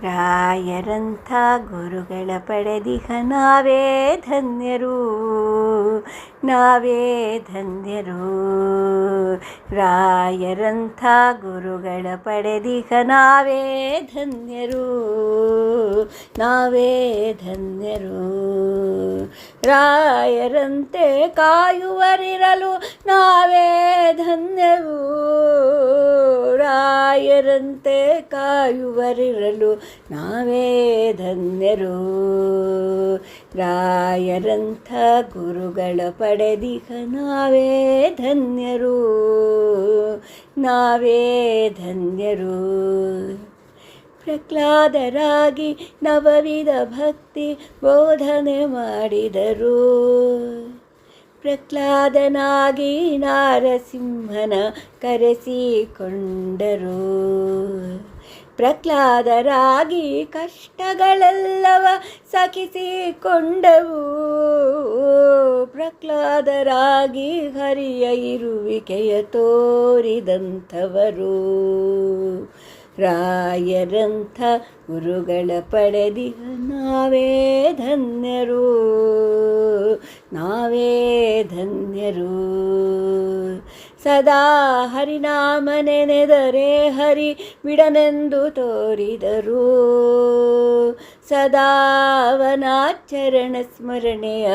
ರಾಯರಂಥ ಗುರುಗಳ ಪಡೆದಿಹ ನಾವೇ ಧನ್ಯರು, ನಾವೇ ಧನ್ಯರು. ರಾಯರಂಥ ಗುರುಗಳ ಪಡೆದಿಹ ನಾವೇ ಧನ್ಯರು, ನಾವೇ ಧನ್ಯರು. ರಾಯರಂತೆ ಕಾಯುವರಿರಲು ನಾವೇ ಧನ್ಯರು, ರಾಯರಂತೆ ಕಾಯುವರಿರಲು ನಾವೇ ಧನ್ಯರು. ರಾಯರಂಥ ಗುರುಗಳ ಪಡೆದಿಹ ನಾವೇ ಧನ್ಯರು, ನಾವೇ ಧನ್ಯರು. ಪ್ರಹ್ಲಾದರಾಗಿ ನವವಿಧ ಭಕ್ತಿ ಬೋಧನೆ ಮಾಡಿದರು, ಪ್ರಹ್ಲಾದನಾಗಿ ನಾರಸಿಂಹನ ಕರೆಸಿಕೊಂಡರು. ಪ್ರಹ್ಲಾದರಾಗಿ ಕಷ್ಟಗಳೆಲ್ಲವ ಸಹಿಸಿಕೊಂಡವು, ಪ್ರಹ್ಲಾದರಾಗಿ ಹರಿಯ ಇರುವಿಕೆಯ ತೋರಿದಂಥವರು. ರಾಯರಂಥ ಗುರುಗಳ ಪಡೆದಿಹ ನಾವೇ ಧನ್ಯರು, ನಾವೇ ಧನ್ಯರು. ಸದಾ ಹರಿನಾಮ ನೆನೆದರೆ ಹರಿ ಬಿಡನೆಂದು ತೋರಿದರು, ಸದಾ ಅವನ ಚರಣ ಸ್ಮರಣೆಯ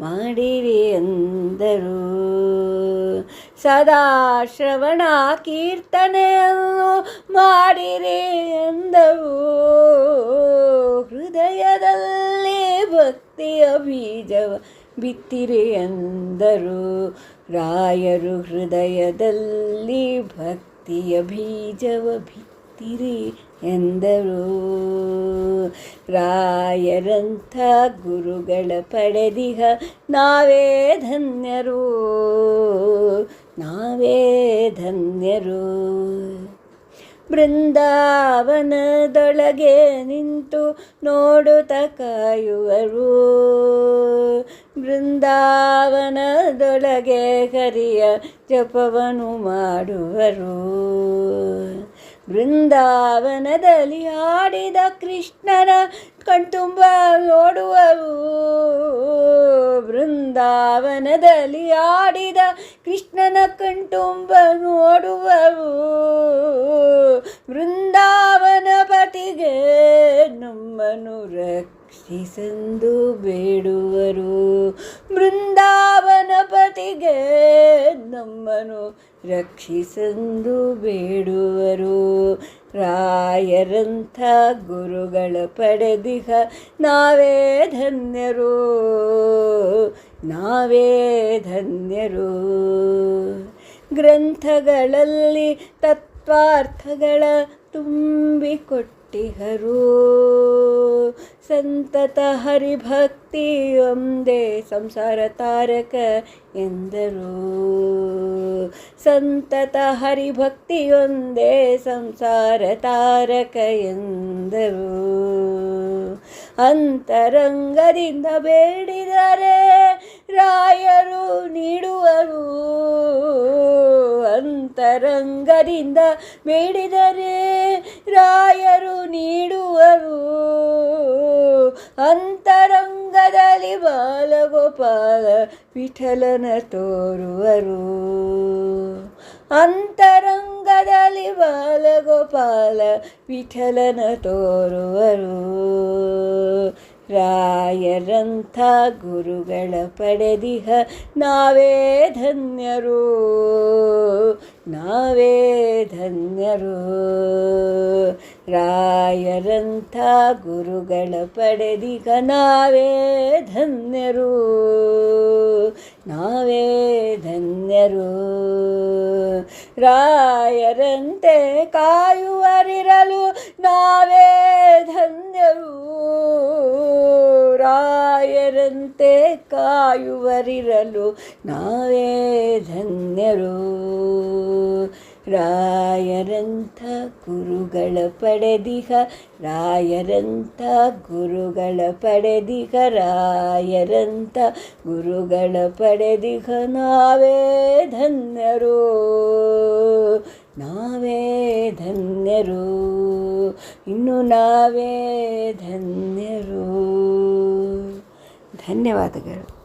ಮಾಡಿರಿ ಎಂದರು. ಸದಾ ಶ್ರವಣ ಕೀರ್ತನೆಯನ್ನು ಮಾಡಿರಿ ಎಂದವು, ಹೃದಯದಲ್ಲಿ ಭಕ್ತಿಯ ಬೀಜವ ಬಿತ್ತಿರಿ ಎಂದರು. ರಾಯರು ಹೃದಯದಲ್ಲಿ ಭಕ್ತಿಯ ಬೀಜವ ಬಿತ್ತಿರಿ ಎಂದರು. ರಾಯರಂಥ ಗುರುಗಳ ಪಡೆದಿಹ ನಾವೇ ಧನ್ಯರು, ನಾವೇ ಧನ್ಯರು. ಬೃಂದಾವನದೊಳಗೆ ನಿಂತು ನೋಡುತ್ತ ಕಾಯುವರು, ಬೃಂದಾವನದೊಳಗೆ ಹರಿಯ ಜಪವನ್ನು ಮಾಡುವರು. ಬೃಂದಾವನದಲ್ಲಿ ಆಡಿದ ಕೃಷ್ಣನ ಕಣ್ತುಂಬ ನೋಡುವರು, ಬೃಂದಾವನದಲ್ಲಿ ಆಡಿದ ಕೃಷ್ಣನ ಕಣ್ತುಂಬ ನೋಡುವರು. ಬೃಂದಾವನ ಪತಿಗೆ ನಮ್ಮನ್ನು ರಕ್ಷಿಸೆಂದು ಬೇಡುವರು, ಬೃಂದಾವನ ಪತಿಗೆ ನಮ್ಮನ್ನು ರಕ್ಷಿಸೆಂದು ಬೇಡುವರು. ರಾಯರಂಥ ಗುರುಗಳ ಪಡೆದಿಹ ನಾವೇ ಧನ್ಯರು, ನಾವೇ ಧನ್ಯರು. ಗ್ರಂಥಗಳಲ್ಲಿ ತತ್ವಾರ್ಥಗಳ ತುಂಬಿಕೊಟ್ಟಿಹರು, ಸಂತತ ಹರಿಭಕ್ತಿ ಒಂದೇ ಸಂಸಾರ ತಾರಕ ಎಂದರು. ಸಂತತ ಹರಿಭಕ್ತಿ ಒಂದೇ ಸಂಸಾರ ತಾರಕ ಎಂದರು. ಅಂತರಂಗದಿಂದ ಬೇಡಿದರೆ ರಾಯರು ನೀಡುವರು, ಅಂತರಂಗದಿಂದ ಬೇಡಿದರೆ ರಾಯರು ನೀಡುವರು. ಅಂತರಂಗದಲ್ಲಿ ಬಾಲಗೋಪಾಲ ವಿಠಲನ ತೋರುವರು, ಅಂತರಂಗದಲ್ಲಿ ಬಾಲಗೋಪಾಲ ವಿಠಲನ ತೋರುವರು. ರಾಯರಂಥ ಗುರುಗಳ ಪಡೆದಿಹ ನಾವೇ ಧನ್ಯರು, ನಾವೇ ಧನ್ಯರು. ರಾಯರಂಥ ಗುರುಗಳ ಪಡೆದಿಹ ನಾವೇ ಧನ್ಯರು, ನಾವೇ ಧನ್ಯರು. ರಾಯರಂತೆ ಕಾಯುವರಿರಲು ನಾವೇ ಧನ್ಯರು, ರಾಯರಂತೆ ಕಾಯುವರಿರಲು ನಾವೇ ಧನ್ಯರು. ರಾಯರಂಥ ಗುರುಗಳ ಪಡೆದಿಹ, ರಾಯರಂಥ ಗುರುಗಳ ಪಡೆದಿಹ, ರಾಯರಂಥ ಗುರುಗಳ ಪಡೆದಿಹ ನಾವೇ ಧನ್ಯರು, ನಾವೇ ಧನ್ಯರು, ಇನ್ನು ನಾವೇ ಧನ್ಯರು. ಧನ್ಯವಾದಗಳು.